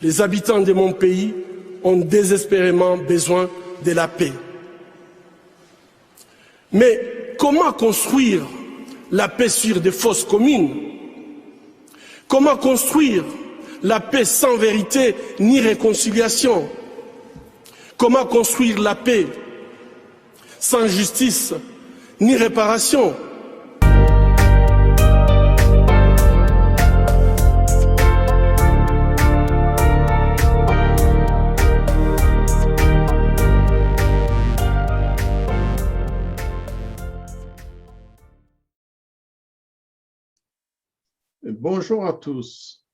Les habitants de mon pays ont désespérément besoin de la paix. Mais comment construire la paix sur des fausses communes? Comment construire la paix sans vérité ni réconciliation? Comment construire la paix sans justice ni réparation? Bonjour à tous.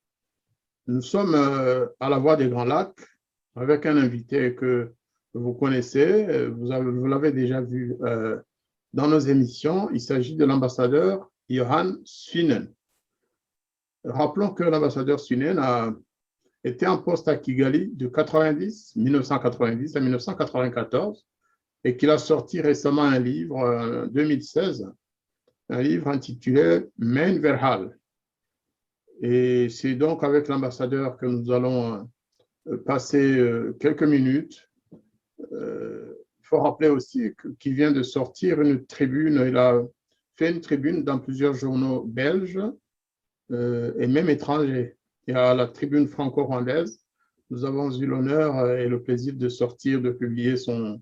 Nous sommes à la Voix des Grands Lacs avec un invité que vous connaissez, vous l'avez déjà vu dans nos émissions. Il s'agit de l'ambassadeur Johan Swinnen. Rappelons que l'ambassadeur Swinnen a été en poste à Kigali de 1990 à 1994 et qu'il a sorti récemment un livre en 2016, un livre intitulé Mein Verhaal. Et c'est donc avec l'ambassadeur que nous allons passer quelques minutes. Il faut rappeler aussi qu'il vient de sortir une tribune. Il a fait une tribune dans plusieurs journaux belges et même étrangers. Il y a la tribune franco-rwandaise. Nous avons eu l'honneur et le plaisir de publier son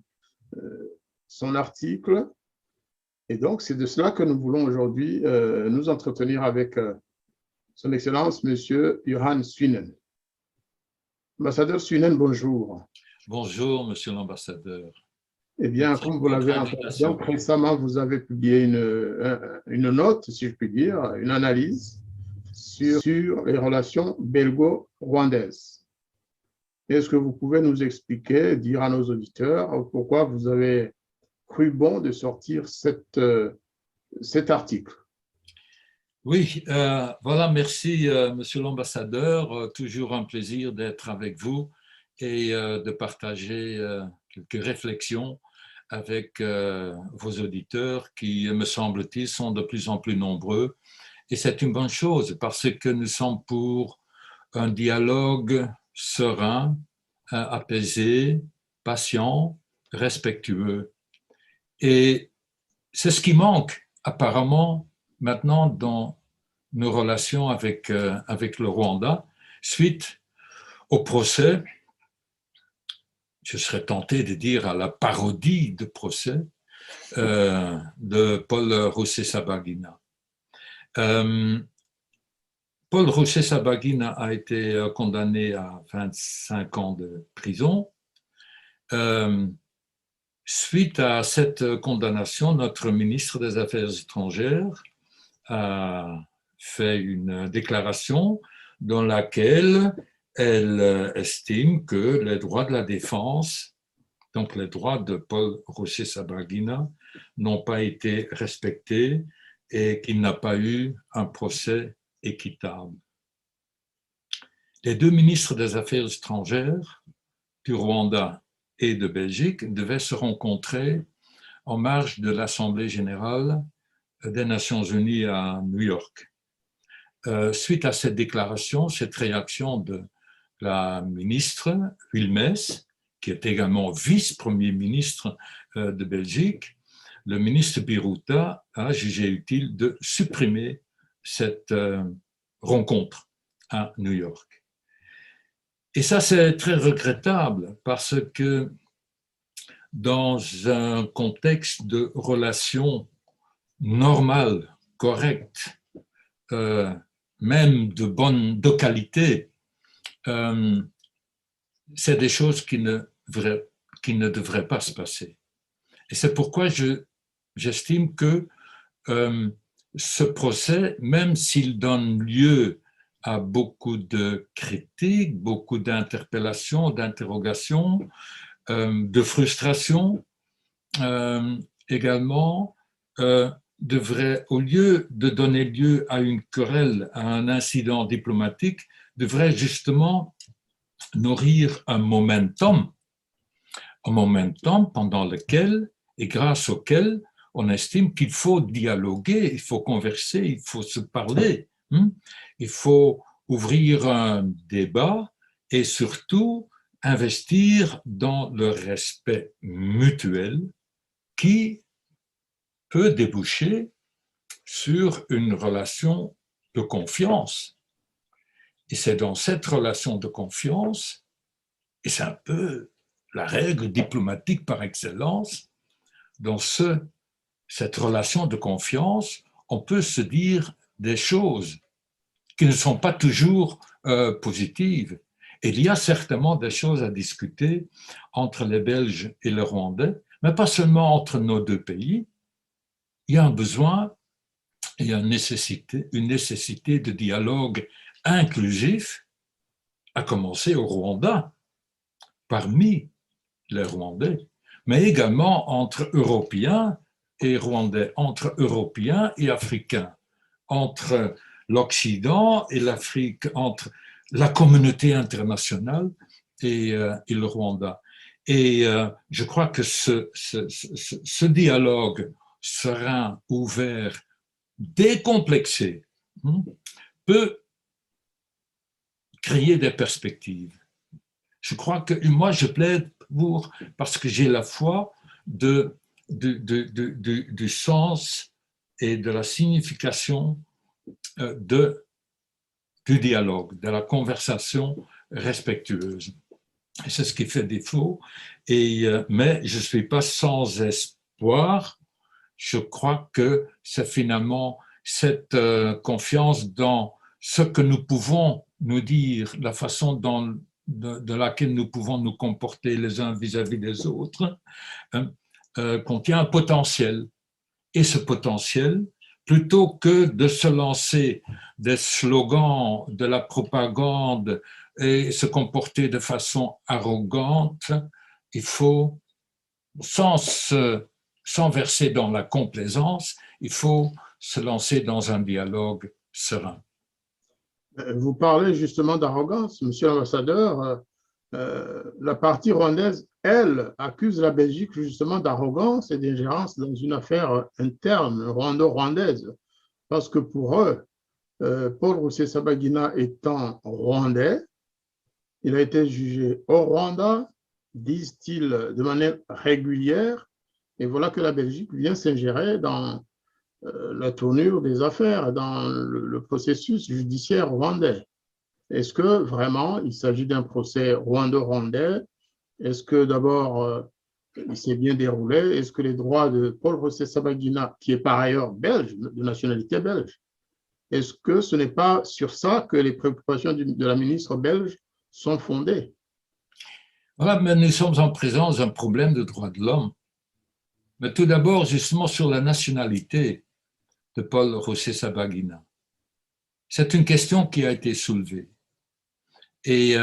article. Et donc, c'est de cela que nous voulons aujourd'hui nous entretenir avec Son Excellence, Monsieur Johan Swinnen. Ambassadeur Swinnen, bonjour. Bonjour, Monsieur l'ambassadeur. Eh bien, Merci comme vous l'avez entendu, donc récemment, vous avez publié une note, si je puis dire, une analyse sur les relations belgo-rwandaises. Est-ce que vous pouvez nous expliquer, dire à nos auditeurs, pourquoi vous avez cru bon de sortir cet article? Oui, voilà, merci, Monsieur l'ambassadeur. Toujours un plaisir d'être avec vous et de partager quelques réflexions avec vos auditeurs qui, me semble-t-il, sont de plus en plus nombreux. Et c'est une bonne chose parce que nous sommes pour un dialogue serein, apaisé, patient, respectueux. Et c'est ce qui manque apparemment maintenant dans nos relations avec le Rwanda, suite au procès, je serais tenté de dire à la parodie de procès de Paul Rusesabagina. Paul Rusesabagina a été condamné à 25 ans de prison. Suite à cette condamnation, notre ministre des Affaires étrangères a fait une déclaration dans laquelle elle estime que les droits de la défense, donc les droits de Paul Rusesabagina, n'ont pas été respectés et qu'il n'a pas eu un procès équitable. Les deux ministres des Affaires étrangères du Rwanda et de Belgique devaient se rencontrer en marge de l'Assemblée générale des Nations unies à New York. Suite à cette déclaration, cette réaction de la ministre Wilmès, qui est également vice-premier ministre de Belgique, le ministre Biruta a jugé utile de supprimer cette rencontre à New York. Et ça, c'est très regrettable parce que dans un contexte de relations normales, correctes, même de qualité, c'est des choses qui ne devraient pas se passer. Et c'est pourquoi j'estime que ce procès, même s'il donne lieu à beaucoup de critiques, beaucoup d'interpellations, d'interrogations, de frustrations, également, devrait, au lieu de donner lieu à une querelle, à un incident diplomatique, devrait justement nourrir un momentum pendant lequel et grâce auquel on estime qu'il faut dialoguer, il faut converser, il faut se parler, il faut ouvrir un débat et surtout investir dans le respect mutuel qui peut déboucher sur une relation de confiance. Et c'est dans cette relation de confiance, et c'est un peu la règle diplomatique par excellence, dans cette relation de confiance, on peut se dire des choses qui ne sont pas toujours positives. Et il y a certainement des choses à discuter entre les Belges et les Rwandais, mais pas seulement entre nos deux pays. Il y a un besoin et une nécessité de dialogue inclusif, à commencer au Rwanda, parmi les Rwandais, mais également entre Européens et Rwandais, entre Européens et Africains, entre l'Occident et l'Afrique, entre la communauté internationale et le Rwanda. Et je crois que ce dialogue serein, ouvert, décomplexé, peut créer des perspectives. Je crois que moi, je plaide pour, parce que j'ai la foi du sens et de la signification du dialogue, de la conversation respectueuse. Et c'est ce qui fait défaut. Mais je ne suis pas sans espoir. Je crois que c'est finalement cette confiance dans ce que nous pouvons nous dire, la façon de laquelle nous pouvons nous comporter les uns vis-à-vis des autres, contient un potentiel. Et ce potentiel, plutôt que de se lancer des slogans, de la propagande et se comporter de façon arrogante, il faut, sans verser dans la complaisance, il faut se lancer dans un dialogue serein. Vous parlez justement d'arrogance, monsieur l'ambassadeur. La partie rwandaise, elle, accuse la Belgique justement d'arrogance et d'ingérence dans une affaire interne rwando-rwandaise. Parce que pour eux, Paul Rusesabagina étant rwandais, il a été jugé au Rwanda, disent-ils, de manière régulière. Et voilà que la Belgique vient s'ingérer dans la tournure des affaires, dans le processus judiciaire rwandais. Est-ce que vraiment il s'agit d'un procès rwando-rwandais? Est-ce que d'abord il s'est bien déroulé? Est-ce que les droits de Paul Rusesabagina, qui est par ailleurs belge, de nationalité belge, est-ce que ce n'est pas sur ça que les préoccupations de la ministre belge sont fondées? Voilà, mais nous sommes en présence d'un problème de droits de l'homme. Mais tout d'abord, justement, sur la nationalité de Paul Rusesabagina. C'est une question qui a été soulevée et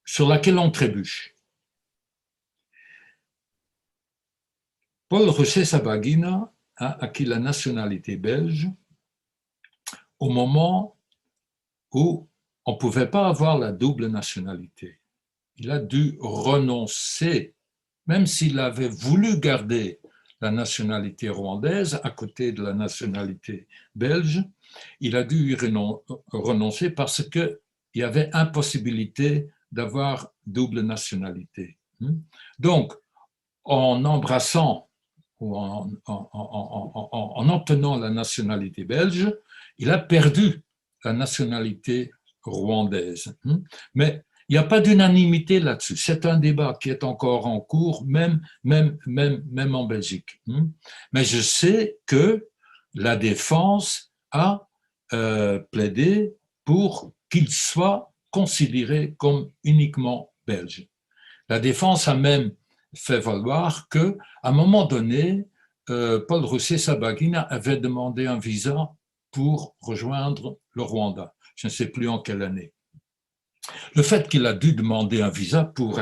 sur laquelle on trébuche. Paul Rusesabagina a acquis la nationalité belge au moment où on ne pouvait pas avoir la double nationalité. Il a dû renoncer, même s'il avait voulu garder la nationalité rwandaise à côté de la nationalité belge, il a dû y renoncer parce qu'il y avait impossibilité d'avoir double nationalité. Donc, en embrassant ou en obtenant la nationalité belge, il a perdu la nationalité rwandaise. Mais il n'y a pas d'unanimité là-dessus. C'est un débat qui est encore en cours, même en Belgique. Mais je sais que la défense a plaidé pour qu'il soit considéré comme uniquement belge. La défense a même fait valoir qu'à un moment donné, Paul Rusesabagina avait demandé un visa pour rejoindre le Rwanda. Je ne sais plus en quelle année. Le fait qu'il a dû demander un visa pour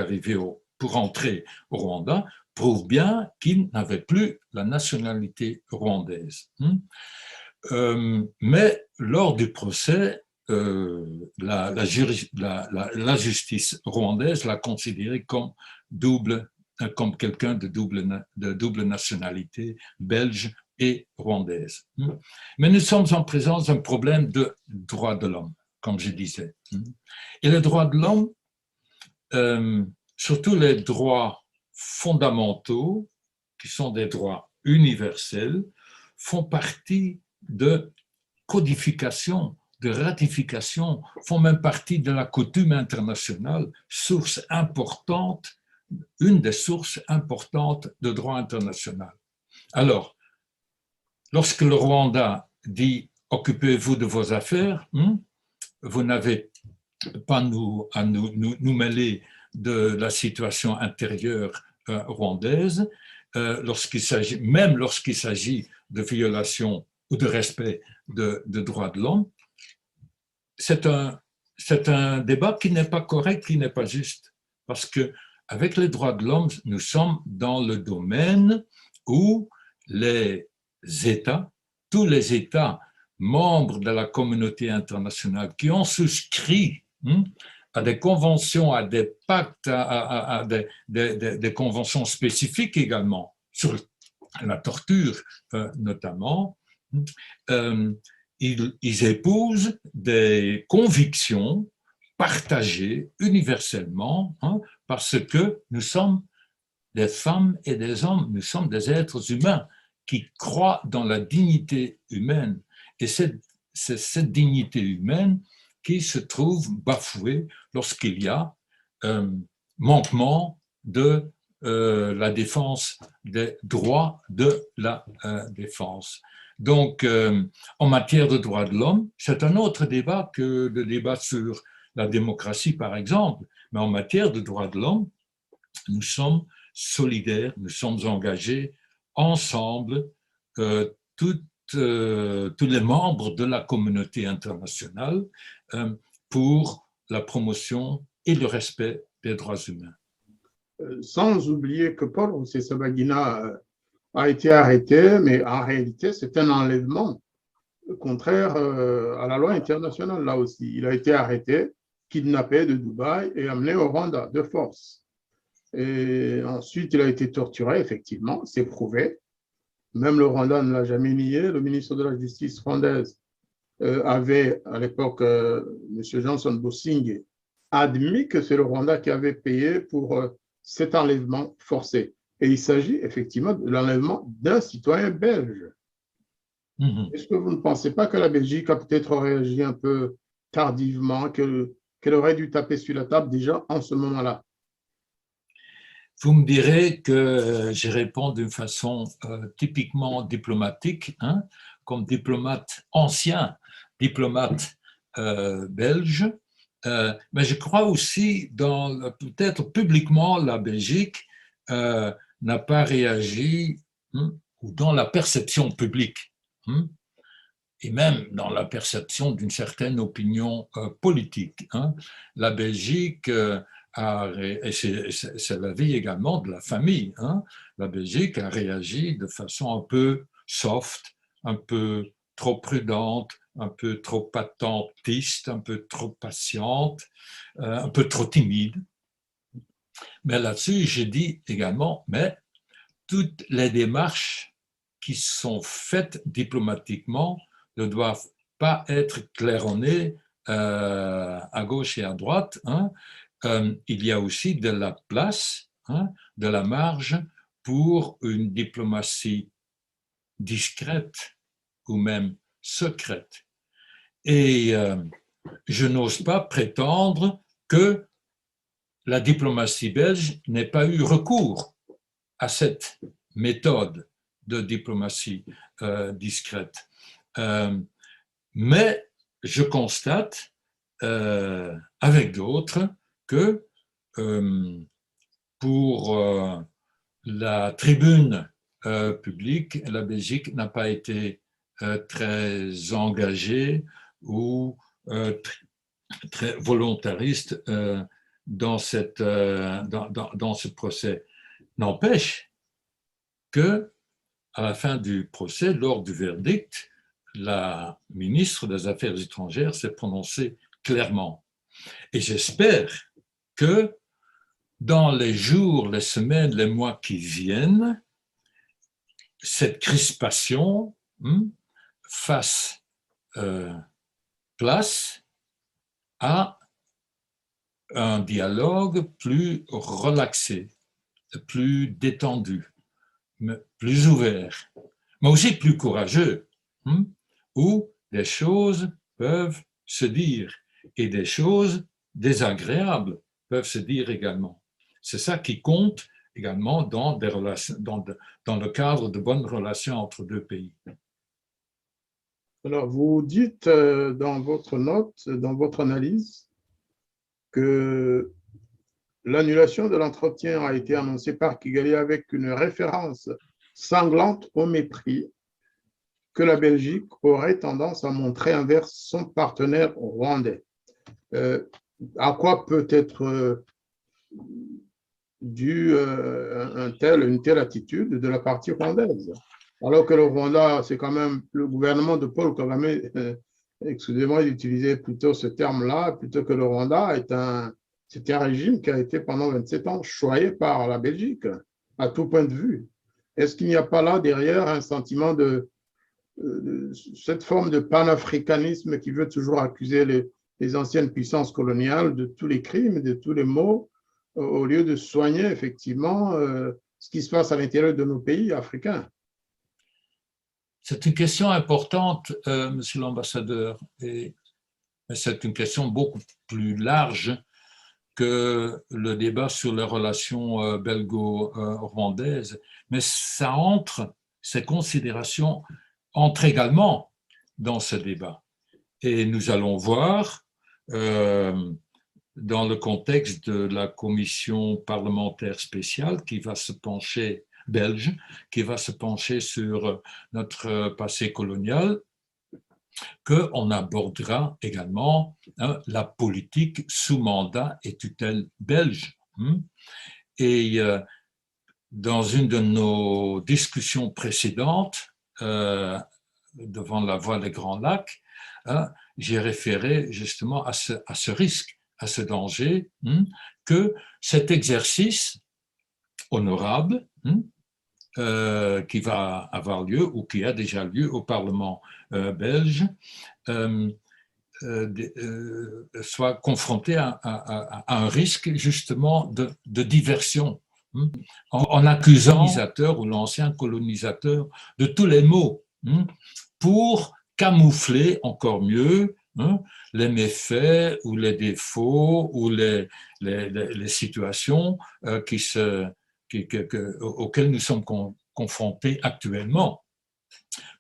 entrer au Rwanda prouve bien qu'il n'avait plus la nationalité rwandaise. Mais lors du procès, la justice rwandaise l'a considéré comme quelqu'un de double nationalité, belge et rwandaise. Mais nous sommes en présence d'un problème de droits de l'homme. comme je disais. Et les droits de l'homme, surtout les droits fondamentaux, qui sont des droits universels, font partie de codification, de ratification, font même partie de la coutume internationale, source importante, une des sources importantes de droit international. Alors, lorsque le Rwanda dit « occupez-vous de vos affaires », vous n'avez pas à nous mêler de la situation intérieure rwandaise, même lorsqu'il s'agit de violation ou de respect de droits de l'homme, c'est un débat qui n'est pas correct, qui n'est pas juste. Parce qu'avec les droits de l'homme, nous sommes dans le domaine où les États, tous les États membres de la communauté internationale qui ont souscrit à des conventions, à des pactes, à des conventions spécifiques également, sur la torture notamment, ils épousent des convictions partagées universellement, parce que nous sommes des femmes et des hommes, nous sommes des êtres humains qui croient dans la dignité humaine. Et c'est cette dignité humaine qui se trouve bafouée lorsqu'il y a manquement de la défense des droits de la défense. Donc, en matière de droits de l'homme, c'est un autre débat que le débat sur la démocratie, par exemple, mais en matière de droits de l'homme, nous sommes solidaires, nous sommes engagés ensemble, tous les membres de la communauté internationale, pour la promotion et le respect des droits humains. Sans oublier que Paul Rusesabagina a été arrêté, mais en réalité, c'est un enlèvement contraire à la loi internationale, là aussi. Il a été arrêté, kidnappé de Dubaï et amené au Rwanda de force. Et ensuite, il a été torturé, effectivement, c'est prouvé. Même le Rwanda ne l'a jamais nié. Le ministre de la Justice rwandaise avait, à l'époque, M. Johnson Busingye, admis que c'est le Rwanda qui avait payé pour cet enlèvement forcé. Et il s'agit effectivement de l'enlèvement d'un citoyen belge. Est-ce que vous ne pensez pas que la Belgique a peut-être réagi un peu tardivement, qu'elle aurait dû taper sur la table déjà en ce moment-là? Vous me direz que je réponds d'une façon typiquement diplomatique, comme diplomate ancien, diplomate belge, mais je crois aussi, peut-être publiquement, la Belgique n'a pas réagi, ou dans la perception publique, et même dans la perception d'une certaine opinion politique. La Belgique, et c'est l'avis également de la famille, la Belgique a réagi de façon un peu soft, un peu trop prudente, un peu trop attentiste, un peu trop patiente, un peu trop timide. Mais là-dessus, je dis également, mais toutes les démarches qui sont faites diplomatiquement ne doivent pas être claironnées à gauche et à droite. Il y a aussi de la place, de la marge pour une diplomatie discrète ou même secrète. Et je n'ose pas prétendre que la diplomatie belge n'ait pas eu recours à cette méthode de diplomatie discrète. Mais je constate avec d'autres que pour la tribune publique, la Belgique n'a pas été très engagée ou très volontariste dans ce procès. N'empêche que, à la fin du procès, lors du verdict, la ministre des Affaires étrangères s'est prononcée clairement. Et j'espère que dans les jours, les semaines, les mois qui viennent, cette crispation fasse place à un dialogue plus relaxé, plus détendu, plus ouvert, mais aussi plus courageux, où des choses peuvent se dire et des choses désagréables peuvent se dire également. C'est ça qui compte également dans, des relations, dans le cadre de bonnes relations entre deux pays. Alors, vous dites dans votre note, dans votre analyse, que l'annulation de l'entretien a été annoncée par Kigali avec une référence sanglante au mépris que la Belgique aurait tendance à montrer envers son partenaire rwandais. À quoi peut être due une telle attitude de la partie rwandaise? Alors que le Rwanda, c'est quand même le gouvernement de Paul Kagame, excusez-moi d'utiliser plutôt ce terme-là, plutôt que le Rwanda c'était un régime qui a été pendant 27 ans choyé par la Belgique, à tout point de vue. Est-ce qu'il n'y a pas là derrière un sentiment de cette forme de panafricanisme qui veut toujours accuser les anciennes puissances coloniales de tous les crimes, de tous les maux, au lieu de soigner effectivement ce qui se passe à l'intérieur de nos pays africains? C'est une question importante, monsieur l'ambassadeur, et c'est une question beaucoup plus large que le débat sur les relations belgo-rwandaises, mais ces considérations entrent également dans ce débat. Et nous allons voir, dans le contexte de la commission parlementaire spéciale qui va se pencher, belge, qui va se pencher sur notre passé colonial, qu'on abordera également la politique sous mandat et tutelle belge. Et dans une de nos discussions précédentes, devant la Voie des Grands Lacs, j'ai référé justement à ce risque, à ce danger, que cet exercice honorable qui va avoir lieu ou qui a déjà lieu au Parlement belge soit confronté à un risque justement de diversion, en accusant le colonisateur ou l'ancien colonisateur de tous les maux, pour camoufler encore mieux les méfaits ou les défauts ou les situations auxquelles nous sommes confrontés actuellement,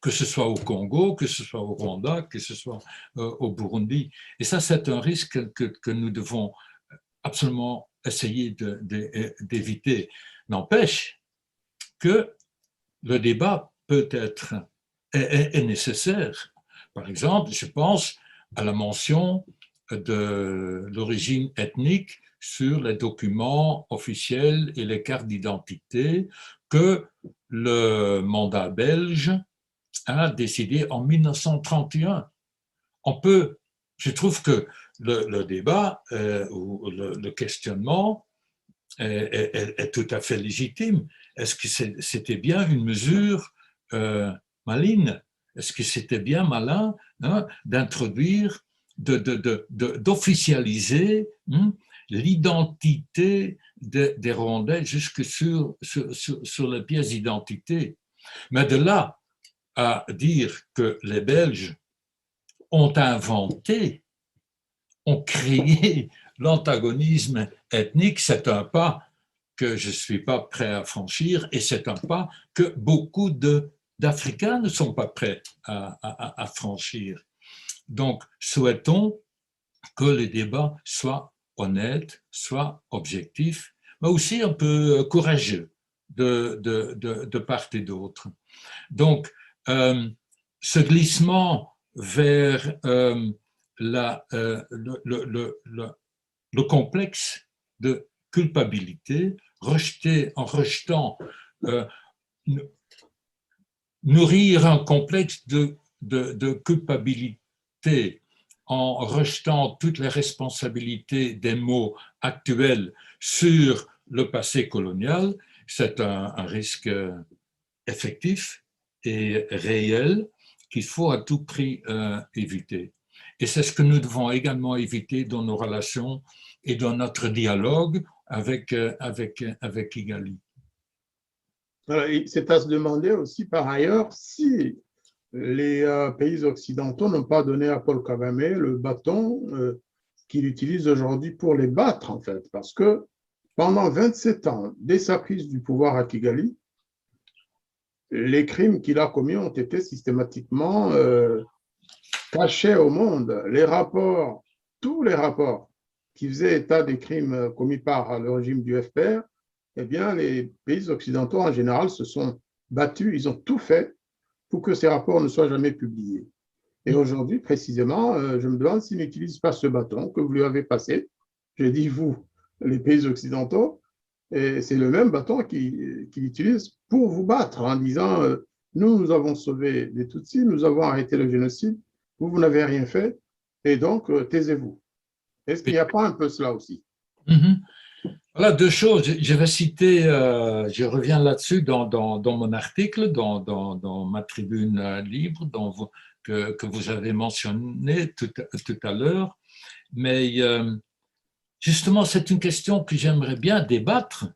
que ce soit au Congo, que ce soit au Rwanda, que ce soit au Burundi. Et ça, c'est un risque que nous devons absolument essayer d'éviter. N'empêche que le débat peut être est nécessaire. Par exemple, je pense à la mention de l'origine ethnique sur les documents officiels et les cartes d'identité que le mandat belge a décidé en 1931. Je trouve que le débat ou le questionnement est tout à fait légitime. Est-ce que c'était bien une mesure maligne? Est-ce que c'était bien malin d'introduire, d'officialiser l'identité des Rwandais jusque sur les pièces d'identité? Mais de là à dire que les Belges ont inventé, ont créé l'antagonisme ethnique, c'est un pas que je ne suis pas prêt à franchir et c'est un pas que beaucoup d'Africains ne sont pas prêts à franchir. Donc, souhaitons que les débats soient honnêtes, soient objectifs, mais aussi un peu courageux de part et d'autre. Donc, ce glissement vers le complexe de culpabilité, en rejetant, nourrir un complexe de culpabilité en rejetant toutes les responsabilités des maux actuels sur le passé colonial, c'est un risque effectif et réel qu'il faut à tout prix éviter. Et c'est ce que nous devons également éviter dans nos relations et dans notre dialogue avec Kigali. C'est à se demander aussi par ailleurs si les pays occidentaux n'ont pas donné à Paul Kagame le bâton qu'il utilise aujourd'hui pour les battre, en fait. Parce que pendant 27 ans, dès sa prise du pouvoir à Kigali, les crimes qu'il a commis ont été systématiquement cachés au monde. Les rapports, tous les rapports qui faisaient état des crimes commis par le régime du FPR, eh bien, les pays occidentaux en général se sont battus, ils ont tout fait pour que ces rapports ne soient jamais publiés. Et aujourd'hui, précisément, je me demande s'il n'utilise pas ce bâton que vous lui avez passé. Je dis vous, les pays occidentaux, et c'est le même bâton qu'il utilise pour vous battre en disant nous avons sauvé les Tutsis, nous avons arrêté le génocide, vous n'avez rien fait, et donc taisez-vous. Est-ce qu'il n'y a pas un peu cela aussi? Voilà deux choses. Je vais citer, je reviens là-dessus dans mon article, dans ma tribune libre que vous avez mentionné tout à l'heure. Mais justement, c'est une question que j'aimerais bien débattre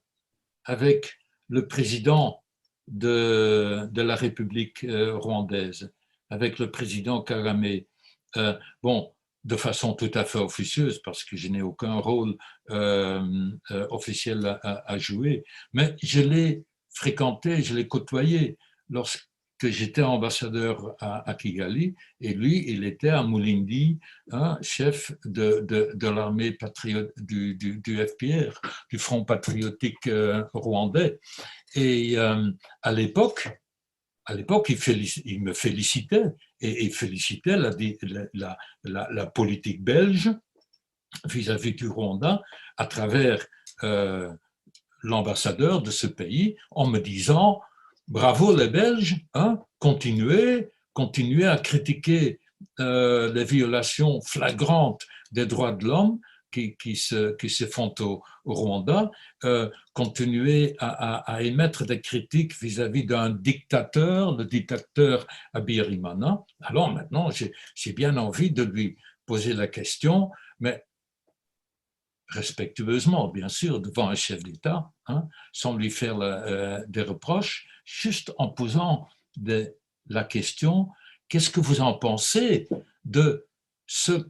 avec le président de la République rwandaise, avec le président Kagame. Bon, de façon tout à fait officieuse, parce que je n'ai aucun rôle officiel à jouer, mais je l'ai fréquenté, je l'ai côtoyé lorsque j'étais ambassadeur à Kigali, et lui, il était à Mulindi, chef de l'armée patriote du FPR, du Front patriotique rwandais. Et à l'époque, il me félicitait et il félicitait la politique belge vis-à-vis du Rwanda à travers l'ambassadeur de ce pays en me disant « Bravo les Belges, continuez à critiquer les violations flagrantes des droits de l'homme qui se font au Rwanda, continuer à émettre des critiques vis-à-vis d'un dictateur, le dictateur Habyarimana. Alors maintenant, j'ai bien envie de lui poser la question, mais respectueusement, bien sûr, devant un chef d'État, sans lui faire des reproches, juste en posant la question, qu'est-ce que vous en pensez de ce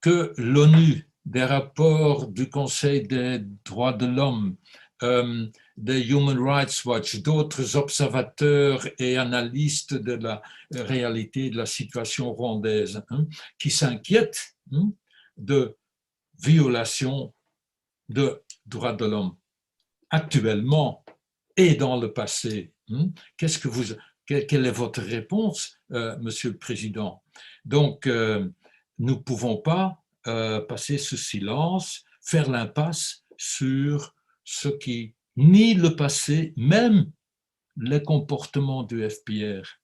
que l'ONU, des rapports du Conseil des droits de l'homme, des Human Rights Watch, d'autres observateurs et analystes de la réalité de la situation rwandaise, qui s'inquiètent de violations de droits de l'homme actuellement et dans le passé. Quelle est votre réponse, Monsieur le Président? Donc, nous ne pouvons pas passer sous silence, faire l'impasse sur ce qui nie le passé, même les comportements du FPR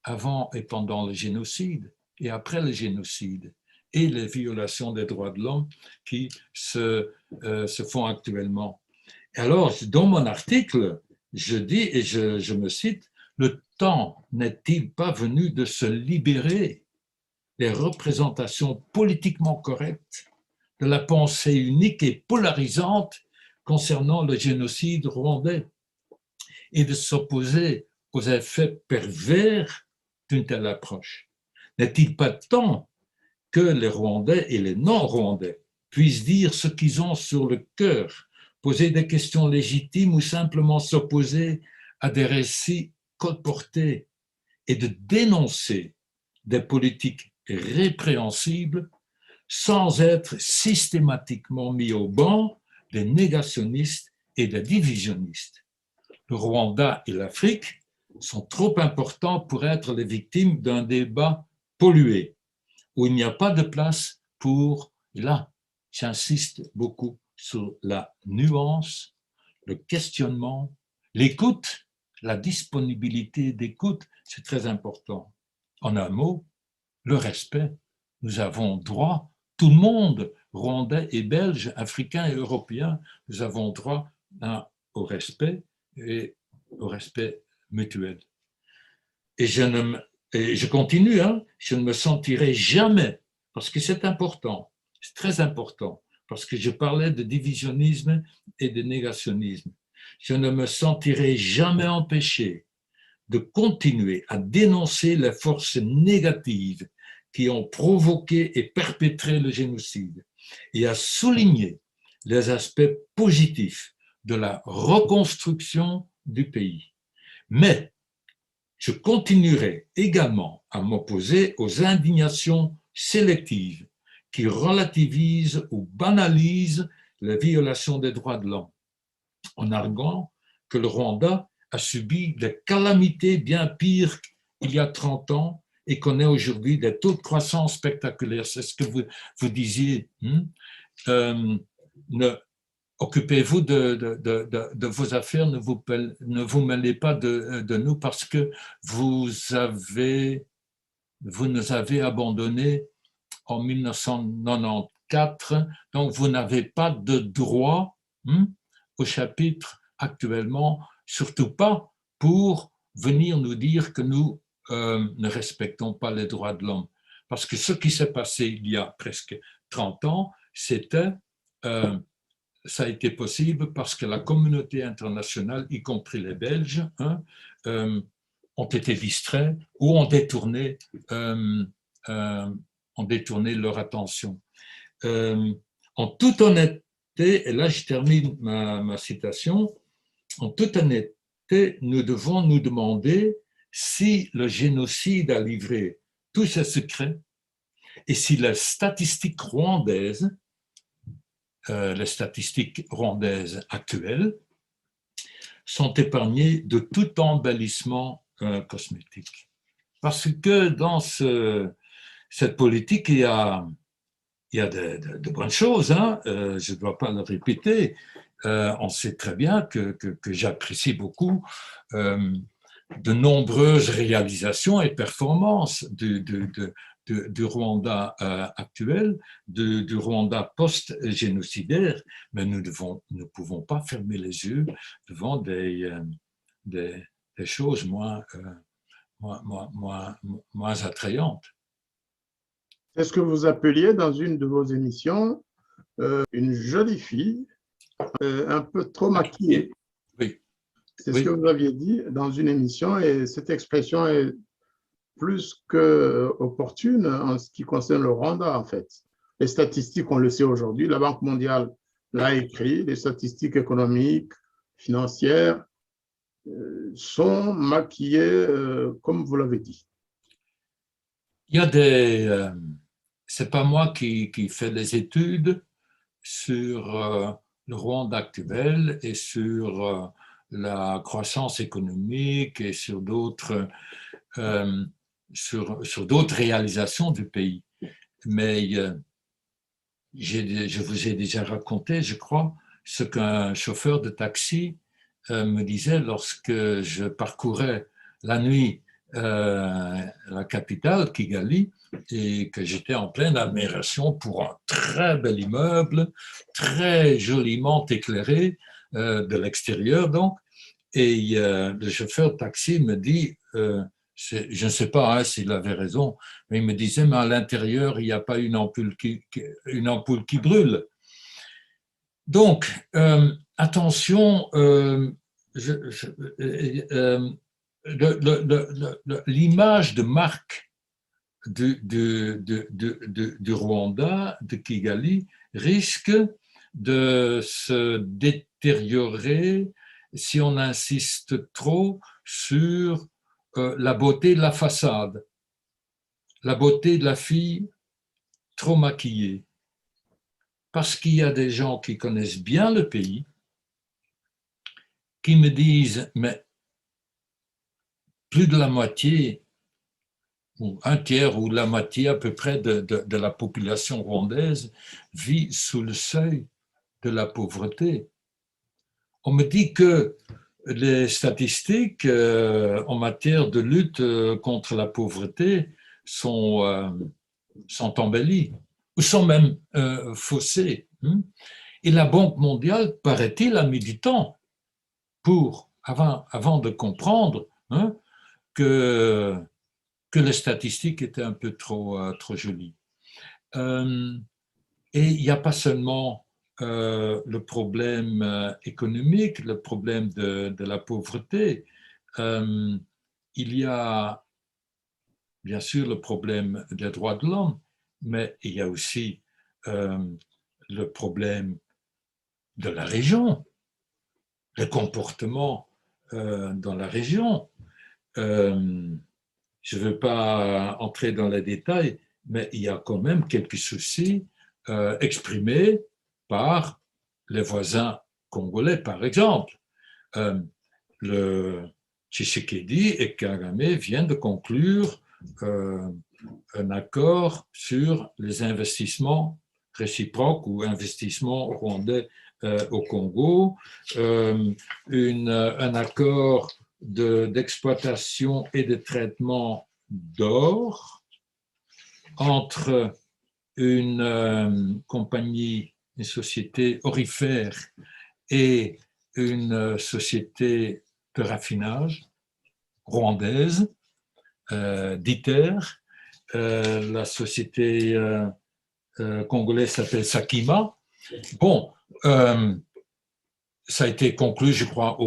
avant et pendant le génocide et après le génocide et les violations des droits de l'homme qui se font actuellement. Alors, dans mon article, je dis, et je me cite, « Le temps n'est-il pas venu de se libérer des représentations politiquement correctes de la pensée unique et polarisante concernant le génocide rwandais et de s'opposer aux effets pervers d'une telle approche? N'est-il pas temps que les Rwandais et les non-Rwandais puissent dire ce qu'ils ont sur le cœur, poser des questions légitimes ou simplement s'opposer à des récits colportés et de dénoncer des politiques répréhensibles sans être systématiquement mis au banc des négationnistes et des divisionnistes? Le Rwanda et l'Afrique sont trop importants pour être les victimes d'un débat pollué, où il n'y a pas de place pour, là, j'insiste beaucoup sur la nuance, le questionnement, l'écoute, la disponibilité d'écoute, c'est très important. En un mot, le respect. Nous avons droit, tout le monde, Rwandais et Belges, Africains et Européens, nous avons droit au respect et au respect mutuel. Et je continue, je ne me sentirai jamais parce que c'est important, c'est très important, parce que je parlais de divisionnisme et de négationnisme. Je ne me sentirai jamais empêché de continuer à dénoncer les forces négatives qui ont provoqué et perpétré le génocide et à souligner les aspects positifs de la reconstruction du pays. Mais je continuerai également à m'opposer aux indignations sélectives qui relativisent ou banalisent les violations des droits de l'homme, en arguant que le Rwanda a subi des calamités bien pires qu'il y a 30 ans et connaît aujourd'hui des taux de croissance spectaculaires. C'est ce que vous disiez. Occupez-vous de vos affaires, ne vous mêlez pas de nous parce que vous nous avez abandonnés en 1994, donc vous n'avez pas de droit au chapitre actuellement, surtout pas pour venir nous dire que nous ne respectons pas les droits de l'homme. Parce que ce qui s'est passé il y a presque 30 ans, ça a été possible parce que la communauté internationale, y compris les Belges, ont été distraits ou ont détourné leur attention. En toute honnêteté, et là je termine ma citation, en toute honnêteté, nous devons nous demander si le génocide a livré tous ses secrets et si les statistiques rwandaises actuelles sont épargnées de tout embellissement cosmétique. Parce que dans cette politique, il y a de bonnes choses, je ne dois pas le répéter. On sait très bien que j'apprécie beaucoup de nombreuses réalisations et performances du Rwanda actuel, du Rwanda post-génocidaire, mais nous ne pouvons pas fermer les yeux devant des choses moins attrayantes. C'est ce que vous appeliez dans une de vos émissions une jolie fille un peu trop maquillée. Oui. C'est ce que vous aviez dit dans une émission et cette expression est plus qu'opportune en ce qui concerne le Rwanda, en fait. Les statistiques, on le sait aujourd'hui, la Banque mondiale l'a écrit, les statistiques économiques, financières sont maquillées, comme vous l'avez dit. Il y a c'est pas moi qui fais des études sur le Rwanda actuel et sur la croissance économique et sur d'autres réalisations du pays. Mais je vous ai déjà raconté, je crois, ce qu'un chauffeur de taxi me disait lorsque je parcourais la nuit la capitale, Kigali, et que j'étais en pleine admiration pour un très bel immeuble, très joliment éclairé de l'extérieur, donc. Et le chauffeur de taxi me dit, je ne sais pas s'il avait raison, mais il me disait, mais à l'intérieur, il n'y a pas une ampoule qui brûle. Donc, attention, l'image de marque du Rwanda, de Kigali, risque de se détériorer si on insiste trop sur la beauté de la façade, la beauté de la fille trop maquillée. Parce qu'il y a des gens qui connaissent bien le pays, qui me disent, mais plus de la moitié, ou un tiers ou la moitié à peu près de la population rwandaise vit sous le seuil de la pauvreté. On me dit que les statistiques en matière de lutte contre la pauvreté sont embellies ou sont même faussées. Et la Banque mondiale, paraît-il, a mis du temps avant de comprendre que les statistiques étaient un peu trop jolies. Et il n'y a pas seulement le problème économique, le problème de la pauvreté. Il y a bien sûr le problème des droits de l'homme, mais il y a aussi le problème de la région, le comportement dans la région. Je ne veux pas entrer dans les détails, mais il y a quand même quelques soucis exprimés par les voisins congolais, par exemple. Le Tshisekedi et Kagame viennent de conclure un accord sur les investissements réciproques ou investissements rwandais au Congo, un accord d'exploitation et de traitement d'or entre une compagnie, une société aurifère et une société de raffinage rwandaise, d'ITER. La société congolaise s'appelle Sakima. Bon, ça a été conclu, je crois,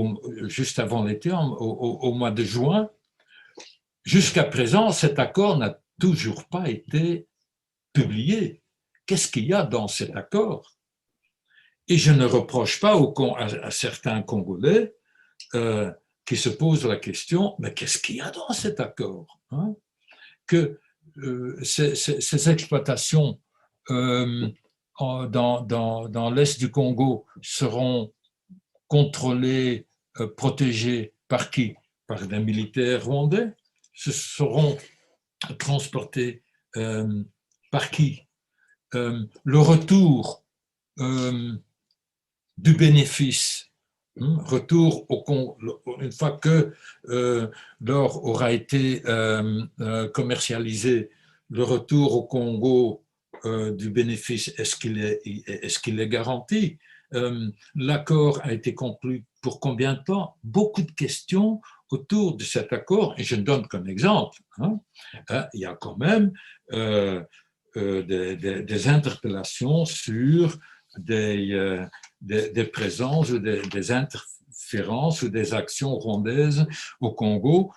juste avant l'été, au mois de juin. Jusqu'à présent, cet accord n'a toujours pas été publié. Qu'est-ce qu'il y a dans cet accord? Et je ne reproche pas à certains Congolais qui se posent la question, mais qu'est-ce qu'il y a dans cet accord, hein? Que ces exploitations dans l'est du Congo seront contrôlées, protégées par qui? Par des militaires rwandais. Ce seront transportés par qui? Le retour du bénéfice, retour une fois que l'or aura été commercialisé, le retour au Congo du bénéfice, est-ce qu'il est garanti? L'accord a été conclu pour combien de temps? Beaucoup de questions autour de cet accord, et je ne donne qu'un exemple. Il y a quand même des interpellations sur des présences ou des interférences ou des actions rwandaises au Congo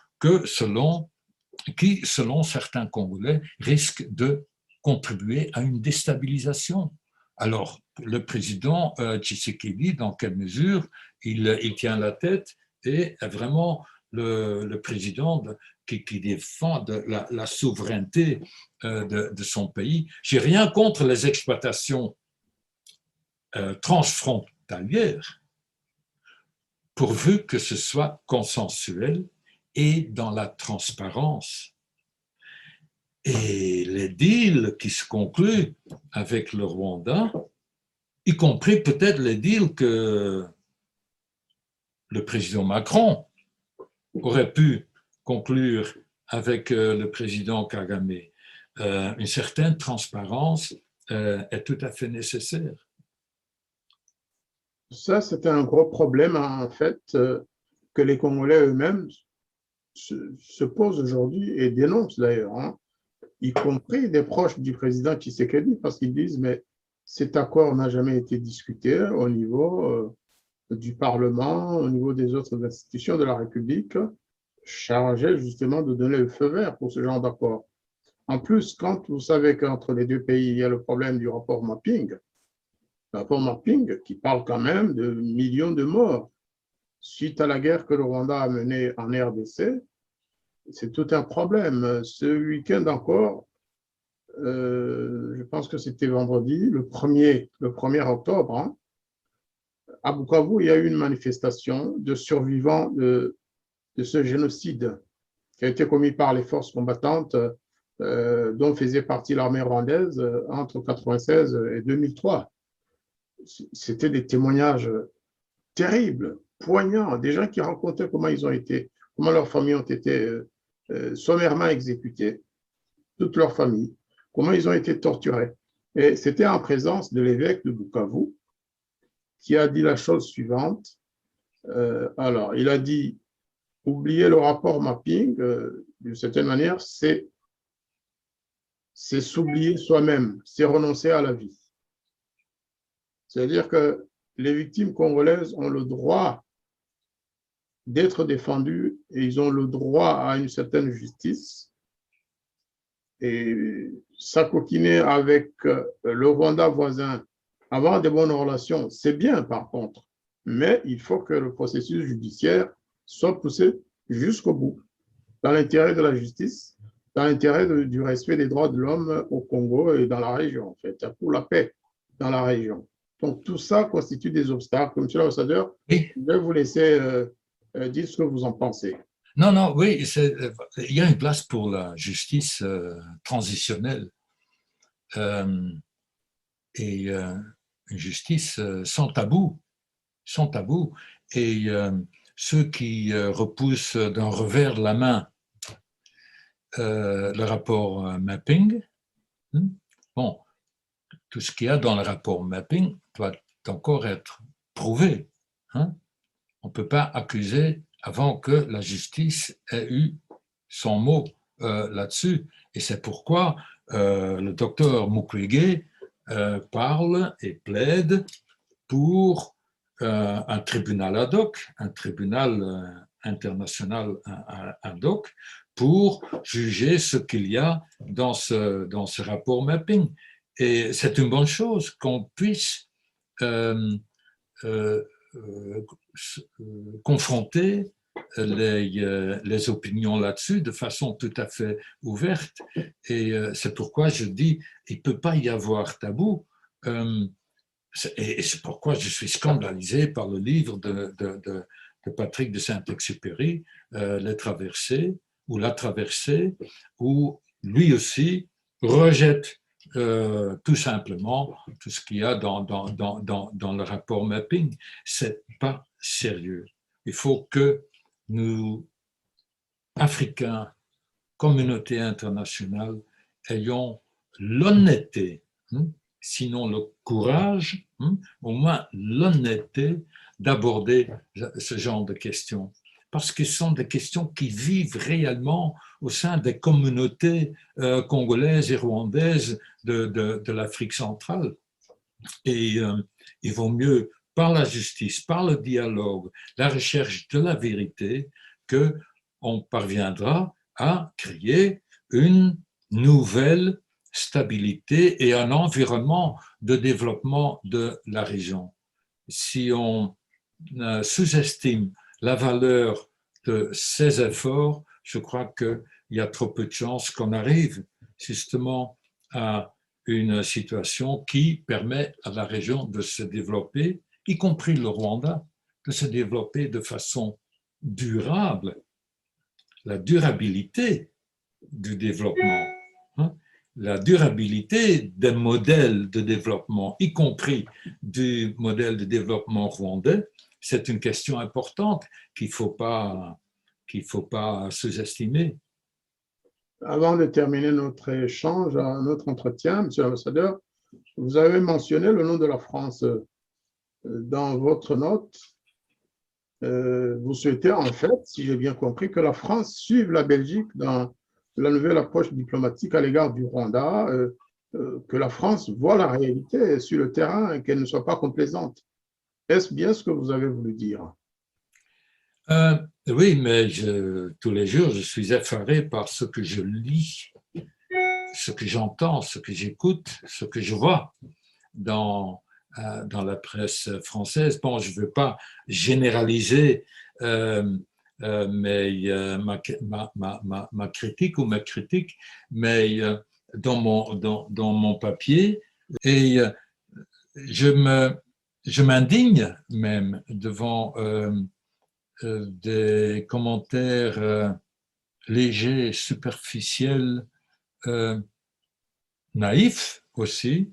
qui, selon certains Congolais, risquent de contribuer à une déstabilisation. Alors, le président Tshisekedi, dans quelle mesure il tient la tête et est vraiment le président qui défend la souveraineté de son pays. Je n'ai rien contre les exploitations transfrontalières, pourvu que ce soit consensuel et dans la transparence. Et les deals qui se concluent avec le Rwanda, y compris peut-être les deals que le président Macron aurait pu conclure avec le président Kagame, une certaine transparence est tout à fait nécessaire. Ça, c'est un gros problème, en fait, que les Congolais eux-mêmes se posent aujourd'hui et dénoncent d'ailleurs, hein, y compris des proches du président Tshisekedi, parce qu'ils disent, mais cet accord n'a jamais été discuté au niveau du Parlement, au niveau des autres institutions de la République, chargées justement de donner le feu vert pour ce genre d'accord. En plus, quand vous savez qu'entre les deux pays, il y a le problème du rapport mapping qui parle quand même de millions de morts suite à la guerre que le Rwanda a menée en RDC, c'est tout un problème. Ce week-end encore, je pense que c'était vendredi, le 1er octobre, hein, à Bukavu, il y a eu une manifestation de survivants de ce génocide qui a été commis par les forces combattantes dont faisait partie l'armée rwandaise entre 1996 et 2003. C'était des témoignages terribles, poignants, des gens qui racontaient comment leurs familles ont été sommairement exécutées, toute leur famille, comment ils ont été torturés. Et c'était en présence de l'évêque de Bukavu qui a dit la chose suivante. Alors, il a dit, oubliez le rapport mapping, d'une certaine manière, c'est c'est s'oublier soi-même, c'est renoncer à la vie. C'est-à-dire que les victimes congolaises ont le droit d'être défendues et ils ont le droit à une certaine justice. Et s'acoquiner avec le Rwanda voisin, avoir de bonnes relations, c'est bien par contre, mais il faut que le processus judiciaire soit poussé jusqu'au bout, dans l'intérêt de la justice, dans l'intérêt du respect des droits de l'homme au Congo et dans la région, en fait, pour la paix dans la région. Donc tout ça constitue des obstacles. Monsieur l'ambassadeur, Oui. je vais vous laisser dire ce que vous en pensez. Non, non, oui, il y a une place pour la justice transitionnelle et une justice sans tabou, sans tabou. Et ceux qui repoussent d'un revers de la main le rapport mapping, bon, tout ce qu'il y a dans le rapport mapping doit encore être prouvé. On ne peut pas accuser avant que la justice ait eu son mot là-dessus. Et c'est pourquoi le docteur Mukwege parle et plaide pour un tribunal ad hoc, un tribunal international ad hoc, pour juger ce qu'il y a dans ce rapport mapping. Et c'est une bonne chose qu'on puisse confronter les opinions là-dessus de façon tout à fait ouverte. Et c'est pourquoi je dis il ne peut pas y avoir tabou. Et c'est pourquoi je suis scandalisé par le livre de Patrick de Saint-Exupéry, Les Traversées, ou La Traversée, où lui aussi rejette tout simplement tout ce qu'il y a dans le rapport mapping. C'est pas sérieux. Il faut que nous, Africains, communauté internationale, ayons l'honnêteté, sinon le courage, au moins l'honnêteté d'aborder ce genre de questions. Parce que ce sont des questions qui vivent réellement au sein des communautés congolaises et rwandaises de l'Afrique centrale. Et il vaut mieux, par la justice, par le dialogue, la recherche de la vérité, qu'on parviendra à créer une nouvelle stabilité et un environnement de développement de la région. Si on sous-estime la valeur de ces efforts, je crois qu'il y a trop peu de chances qu'on arrive justement à une situation qui permet à la région de se développer, y compris le Rwanda, de se développer de façon durable. La durabilité du développement, la durabilité des modèles de développement, y compris du modèle de développement rwandais, c'est une question importante qu'il ne faut pas sous-estimer. Avant de terminer notre échange, notre entretien, Monsieur l'ambassadeur, vous avez mentionné le nom de la France dans votre note. Vous souhaitez en fait, si j'ai bien compris, que la France suive la Belgique dans la nouvelle approche diplomatique à l'égard du Rwanda, que la France voit la réalité sur le terrain et qu'elle ne soit pas complaisante. Est-ce bien ce que vous avez voulu dire? Oui, mais tous les jours, je suis effaré par ce que je lis, ce que j'entends, ce que j'écoute, ce que je vois dans la presse française. Bon, je ne veux pas généraliser ma critique ou ma critique, mais dans mon papier, et je m'indigne même devant des commentaires légers, superficiels, naïfs aussi,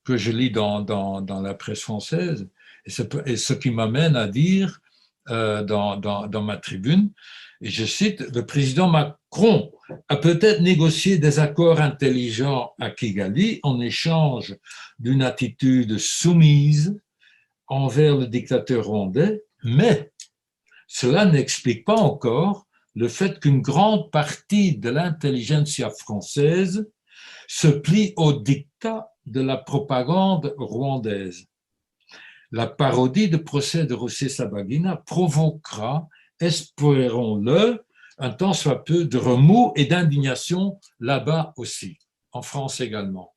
que je lis dans la presse française, et ce qui m'amène à dire dans ma tribune, et je cite, le président Macron a peut-être négocié des accords intelligents à Kigali en échange d'une attitude soumise envers le dictateur rwandais, mais cela n'explique pas encore le fait qu'une grande partie de l'intelligentsia française se plie au diktat de la propagande rwandaise. La parodie de procès de Rusesabagina provoquera, espérons-le, un tant soit peu de remous et d'indignation là-bas aussi, en France également.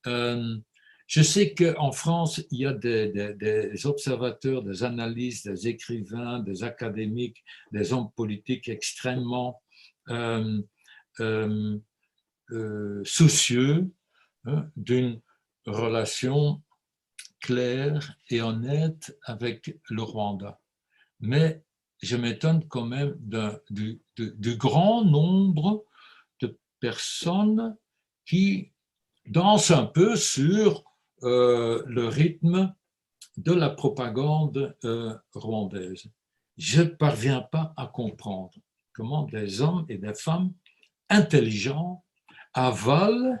Je sais qu'en France, il y a des observateurs, des analystes, des écrivains, des académiques, des hommes politiques extrêmement soucieux d'une relation claire et honnête avec le Rwanda. Mais je m'étonne quand même du grand nombre de personnes qui dansent un peu sur le rythme de la propagande rwandaise. Je ne parviens pas à comprendre comment des hommes et des femmes intelligents avalent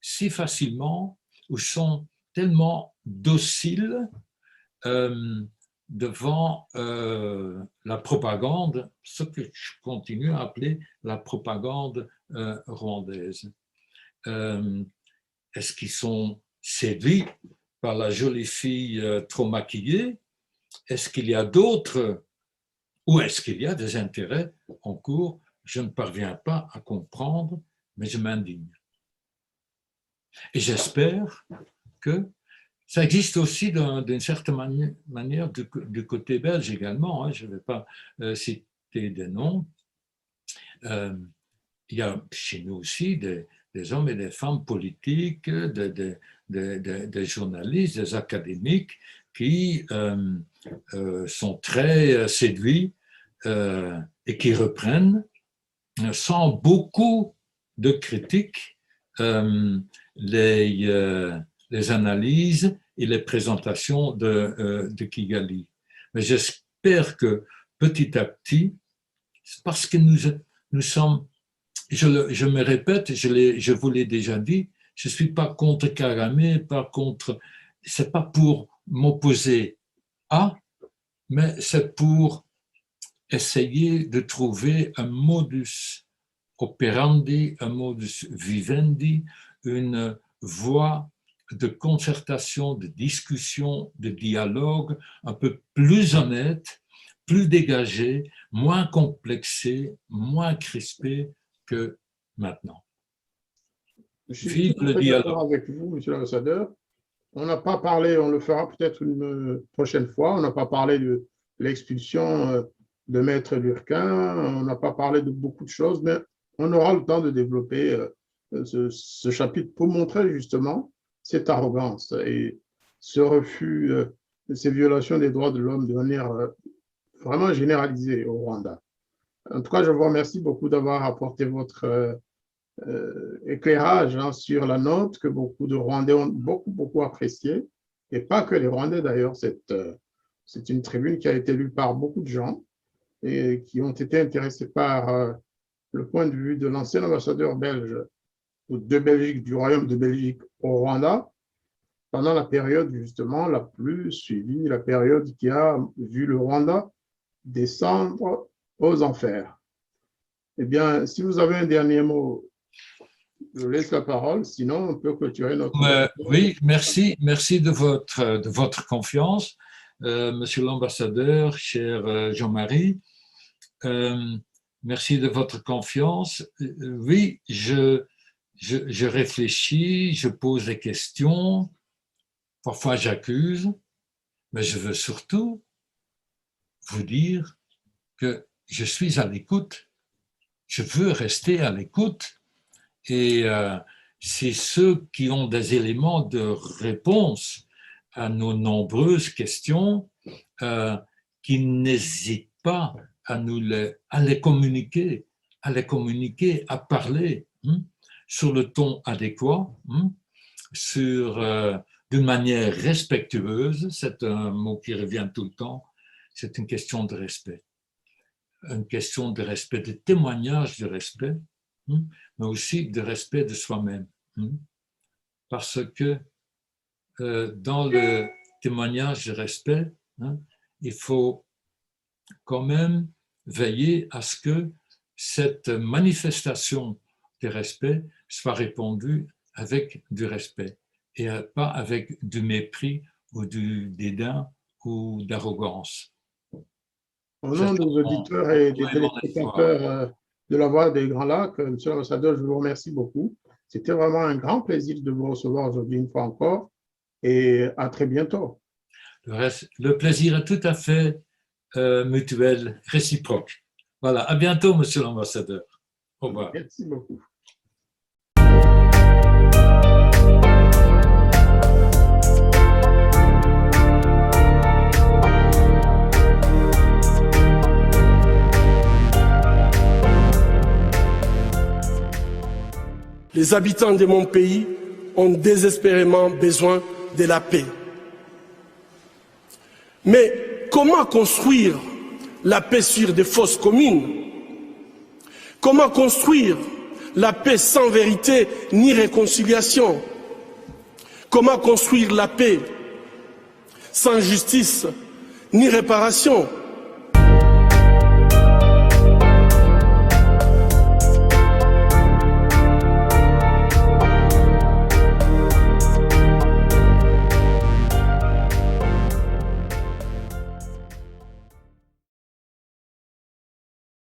si facilement ou sont tellement dociles devant la propagande, ce que je continue à appeler la propagande rwandaise. Est-ce qu'ils sont séduits par la jolie fille trop maquillée? Est-ce qu'il y a d'autres, ou est-ce qu'il y a des intérêts en cours? Je ne parviens pas à comprendre, mais je m'indigne. Et j'espère que ça existe aussi d'une certaine manière du côté belge également. Hein, je ne vais pas citer des noms. Il y a chez nous aussi des hommes et des femmes politiques, des journalistes, des académiques qui sont très séduits et qui reprennent sans beaucoup de critiques les analyses et les présentations de Kigali. Mais j'espère que petit à petit, parce que nous sommes, je me répète, je vous l'ai déjà dit, je ne suis pas contre Kagame, ce n'est pas pour m'opposer à, mais c'est pour essayer de trouver un modus operandi, un modus vivendi, une voie de concertation, de discussion, de dialogue un peu plus honnête, plus dégagée, moins complexée, moins crispée que maintenant. Je suis tout à fait d'accord avec vous, Monsieur l'ambassadeur. On n'a pas parlé, on le fera peut-être une prochaine fois, on n'a pas parlé de l'expulsion de Maître Lurquin, on n'a pas parlé de beaucoup de choses, mais on aura le temps de développer ce chapitre pour montrer justement cette arrogance et ce refus, ces violations des droits de l'homme de manière vraiment généralisée au Rwanda. En tout cas, je vous remercie beaucoup d'avoir apporté votre éclairage sur la note que beaucoup de Rwandais ont beaucoup apprécié, et pas que les Rwandais d'ailleurs. C'est une tribune qui a été lue par beaucoup de gens et qui ont été intéressés par le point de vue de l'ancien ambassadeur belge de Belgique, du Royaume de Belgique au Rwanda, pendant la période justement la plus suivie, la période qui a vu le Rwanda descendre aux enfers. Eh bien, si vous avez un dernier mot, je laisse la parole, sinon on peut clôturer notre... Oui, merci de votre confiance, Monsieur l'ambassadeur, cher Jean-Marie. Merci de votre confiance. Oui, je réfléchis, je pose des questions, parfois j'accuse, mais je veux surtout vous dire que je suis à l'écoute. Je veux rester à l'écoute. Et c'est ceux qui ont des éléments de réponse à nos nombreuses questions qui n'hésitent pas à les communiquer, à parler sur le ton adéquat, d'une manière respectueuse. C'est un mot qui revient tout le temps. C'est une question de respect. Une question de respect, de témoignage de respect, mais aussi de respect de soi-même. Parce que dans le témoignage de respect, il faut quand même veiller à ce que cette manifestation de respect soit répandue avec du respect et pas avec du mépris ou du dédain ou d'arrogance. Au nom des auditeurs et des téléspectateurs de la Voix des Grands Lacs, Monsieur l'ambassadeur, je vous remercie beaucoup. C'était vraiment un grand plaisir de vous recevoir aujourd'hui une fois encore et à très bientôt. Le plaisir est tout à fait mutuel, réciproque. Voilà, à bientôt, Monsieur l'ambassadeur. Au revoir. Merci beaucoup. Les habitants de mon pays ont désespérément besoin de la paix. Mais comment construire la paix sur des fausses communes? Comment construire la paix sans vérité ni réconciliation? Comment construire la paix sans justice ni réparation?